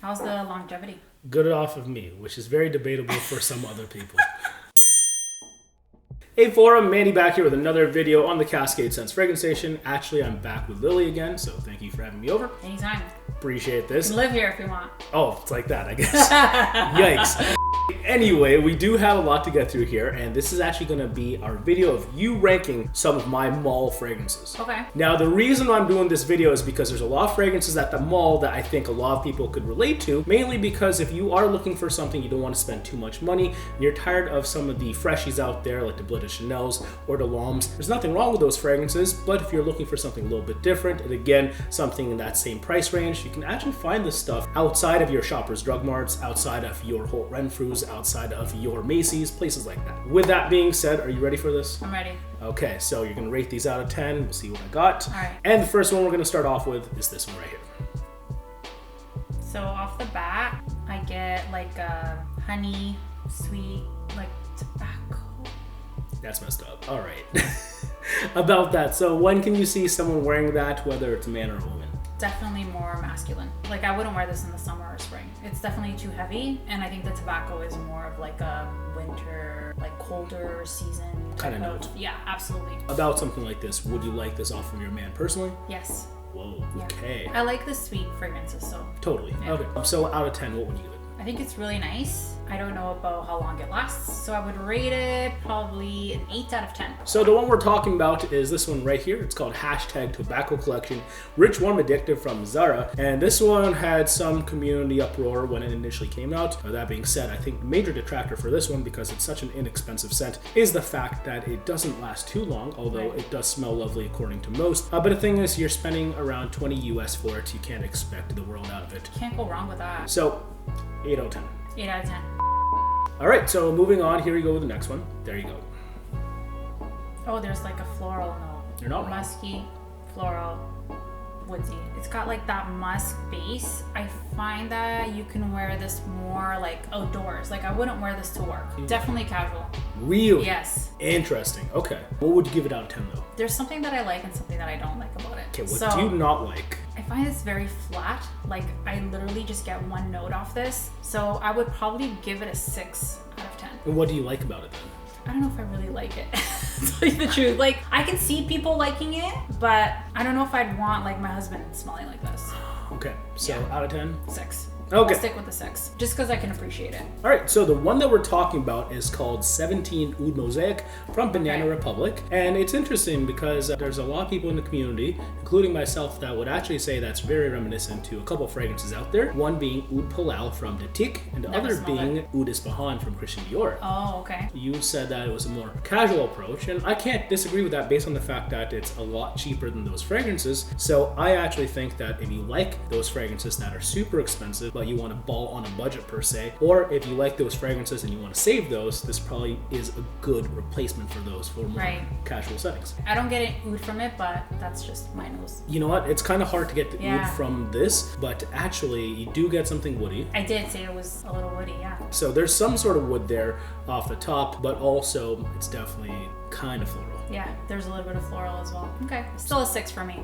How's the longevity? Good off of me, which is very debatable for some other people. Hey forum, Manny back here with another video on the CascadeScents fragrance station. Actually, I'm back with Lily again, so thank you for having me over. Anytime. Appreciate this. You can live here if you want. Oh, it's like that, I guess. Yikes. Anyway, we do have a lot to get through here, and this is actually going to be our video of you ranking some of my mall fragrances. Okay. Now, the reason I'm doing this video is because there's a lot of fragrances at the mall that I think a lot of people could relate to, mainly because if you are looking for something you don't want to spend too much money, and you're tired of some of the freshies out there, like the Bleu de Chanel's or the L'Hommes, there's nothing wrong with those fragrances, but if you're looking for something a little bit different, and again, something in that same price range, you can actually find this stuff outside of your Shoppers Drug Marts, outside of your Holt Renfrews, outside of your Macy's, places like that. With that being said, are you ready for this? I'm ready. Okay, so you're gonna rate these out of 10. We'll see what I got. All right. And the first one we're gonna start off with is this one right here. So off the bat, I get like a honey, sweet, like tobacco. That's messed up. All right. About that. So when can you see someone wearing that, whether it's a man or a woman? Definitely more masculine. Like I wouldn't wear this in the summer or spring. It's definitely too heavy, and I think the tobacco is more of like a winter, like colder season Kind of note. Yeah, absolutely. About something like this, would you like this off of your man personally? Yes. Whoa, Yeah. okay. I like the sweet fragrances, so Totally. Yeah. Okay. So out of 10, what would you give it? I think it's really nice. I don't know about how long it lasts, so I would rate it probably an 8 out of 10. So the one we're talking about is this one right here. It's called #Tobacco Collection Rich Warm Addictive from Zara. And this one had some community uproar when it initially came out. That being said, I think the major detractor for this one, because it's such an inexpensive scent, is the fact that it doesn't last too long, although Right. it does smell lovely according to most. But the thing is, you're spending around 20 US for it. You can't expect the world out of it. Can't go wrong with that. So 8 out of 10. 8 out of 10. All right, so moving on, here we go with the next one. There you go. Oh, there's like a floral note. You're not wrong. Musky, floral, woodsy. It's got like that musk base. I find that you can wear this more like outdoors. Like I wouldn't wear this to work. Definitely casual. Really? Yes. Interesting. Okay. What would you give it out of 10 though? There's something that I like and something that I don't like about it. Okay, what So, do you not like? I find it's very flat. Like I literally just get one note off this. So I would probably give it a 6 out of 10. And what do you like about it then? I don't know if I really like it. To tell you the truth. Like I can see people liking it, but I don't know if I'd want like my husband smelling like this. Okay, so Yeah. out of 10? 6. Okay. I'll stick with the 6. Just because I can appreciate it. All right, so the one that we're talking about is called 17 Oud Mosaic from Banana Okay. Republic. And it's interesting because there's a lot of people in the community, including myself, that would actually say that's very reminiscent to a couple fragrances out there. One being Oud Palal from Detic, and the Never other smelled being Oud Ispahan from Christian Dior. Oh, okay. You said that it was a more casual approach, and I can't disagree with that based on the fact that it's a lot cheaper than those fragrances. So I actually think that if you like those fragrances that are super expensive, but you want to ball on a budget per se, or if you like those fragrances and you want to save those, this probably is a good replacement for those for more Right. casual settings. I don't get an oud from it, but that's just my nose. You know what? It's kind of hard to get the Yeah. oud from this, but actually you do get something woody. I did say it was a little woody, yeah. So there's some sort of wood there off the top, but also it's definitely kind of floral. Yeah, there's a little bit of floral as well. Okay, still a 6 for me.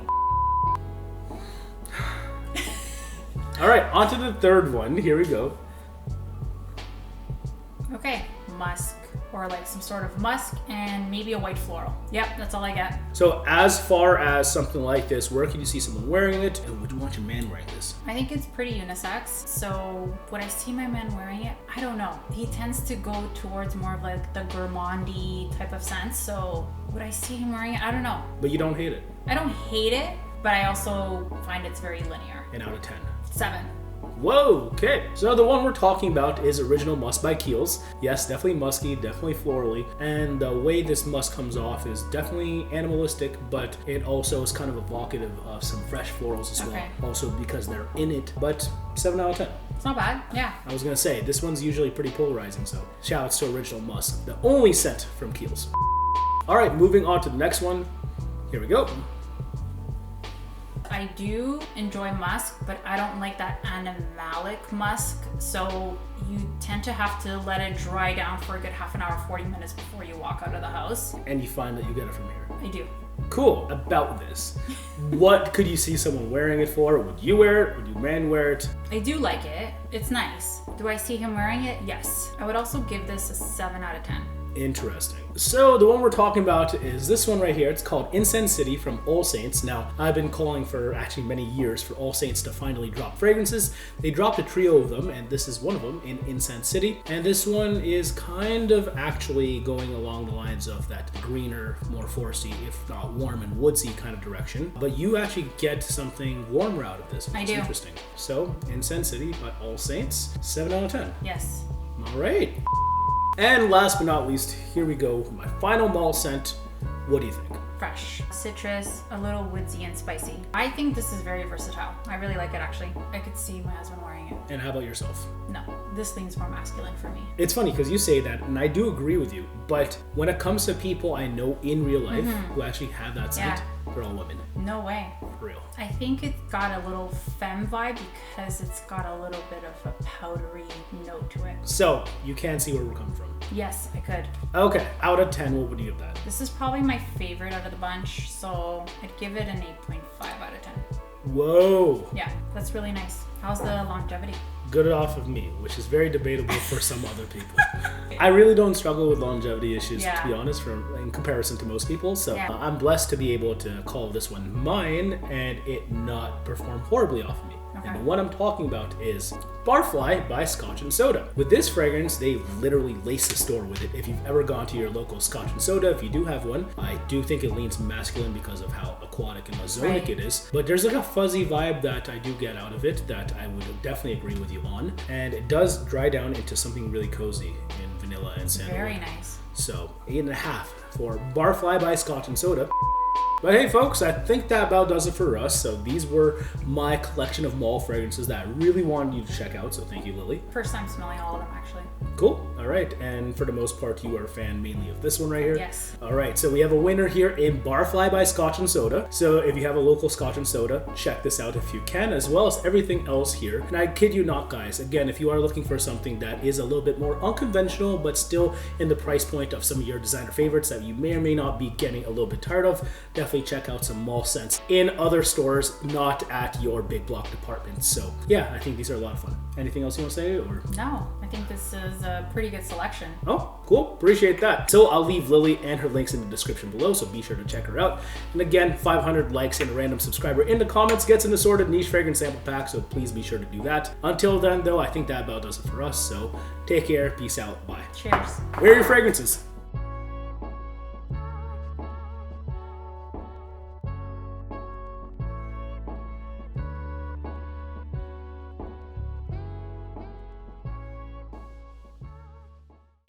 All right, on to the third one. Here we go. Okay, musk, or like some sort of musk and maybe a white floral. Yep, that's all I get. So as far as something like this, where can you see someone wearing it? And would you want your man wearing this? I think it's pretty unisex. So would I see my man wearing it? I don't know. He tends to go towards more of like the gourmandy type of sense. So would I see him wearing it? I don't know. But you don't hate it. I don't hate it, but I also find it's very linear. And out of 10. 7. Whoa, okay. So the one we're talking about is Original Musk by Kiehl's. Yes, definitely musky, definitely florally. And the way this musk comes off is definitely animalistic, but it also is kind of evocative of some fresh florals as Okay. well. Also because they're in it, but 7 out of 10. It's not bad. Yeah. I was gonna say, this one's usually pretty polarizing, so shout outs to Original Musk, the only scent from Kiehl's. All right, moving on to the next one. Here we go. I I do enjoy musk, but I don't like that animalic musk. So you tend to have to let it dry down for a good half an hour, 40 minutes before you walk out of the house. And you find that you get it from here. I do. Cool. About this, what could you see someone wearing it for? Would you wear it? Would you man wear it? I do like it. It's nice. Do I see him wearing it? Yes. I would also give this a 7 out of 10. Interesting. So the one we're talking about is this one right here. It's called Incense City from Allsaints. Now, I've been calling for actually many years for Allsaints to finally drop fragrances. They dropped a trio of them, and this is one of them in Incense City. And this one is kind of actually going along the lines of that greener, more foresty, if not warm and woodsy kind of direction. But you actually get something warmer out of this, which is interesting. So, Incense City by Allsaints, 7 out of 10. Yes. All right. And last but not least, here we go. My final malt scent. What do you think? Fresh. Citrus, a little woodsy and spicy. I think this is very versatile. I really like it actually. I could see my husband wearing it. And how about yourself? No, this leans more masculine for me. It's funny because you say that, and I do agree with you, but when it comes to people I know in real life who actually have that scent, they're all women. No way. For real. I think it's got a little femme vibe because it's got a little bit of a powdery note to it. So, you can see where we're coming from. Yes, I could. Okay, out of 10, what would you give that? This is probably my favorite out of the bunch, so I'd give it an 8.5 out of 10. Whoa. Yeah, that's really nice. How's the longevity? Good off of me, which is very debatable for some other people. I really don't struggle with longevity issues, to be honest, in comparison to most people. So I'm blessed to be able to call this one mine and it not perform horribly off of me. Okay. And the one I'm talking about is Barfly by Scotch and Soda. With this fragrance, they literally lace the store with it. If you've ever gone to your local Scotch and Soda, if you do have one, I do think it leans masculine because of how aquatic and ozonic it is. But there's like a fuzzy vibe that I do get out of it that I would definitely agree with you on. And it does dry down into something really cozy in vanilla and sandalwood. Very nice. So 8.5 for Barfly by Scotch and Soda. But hey folks, I think that about does it for us. So these were my collection of mall fragrances that I really wanted you to check out. So thank you, Lily. First time smelling all of them, actually. Cool. All right. And for the most part, you are a fan mainly of this one right here? Yes. All right. So we have a winner here in Barfly by Scotch and Soda. So if you have a local Scotch and Soda, check this out if you can, as well as everything else here. And I kid you not, guys. Again, if you are looking for something that is a little bit more unconventional, but still in the price point of some of your designer favorites that you may or may not be getting a little bit tired of, definitely check out some mall scents in other stores, not at your big block departments. So yeah, I think these are a lot of fun. Anything else you want to say? Or no, I think this is a pretty good selection. Oh, cool. Appreciate that. So I'll leave Lily and her links in the description below, so be sure to check her out. And again, 500 likes and a random subscriber in the comments gets an assorted niche fragrance sample pack, so please be sure to do that. Until then, though, I think that about does it for us. So take care, peace out, bye. Cheers. Where are your fragrances?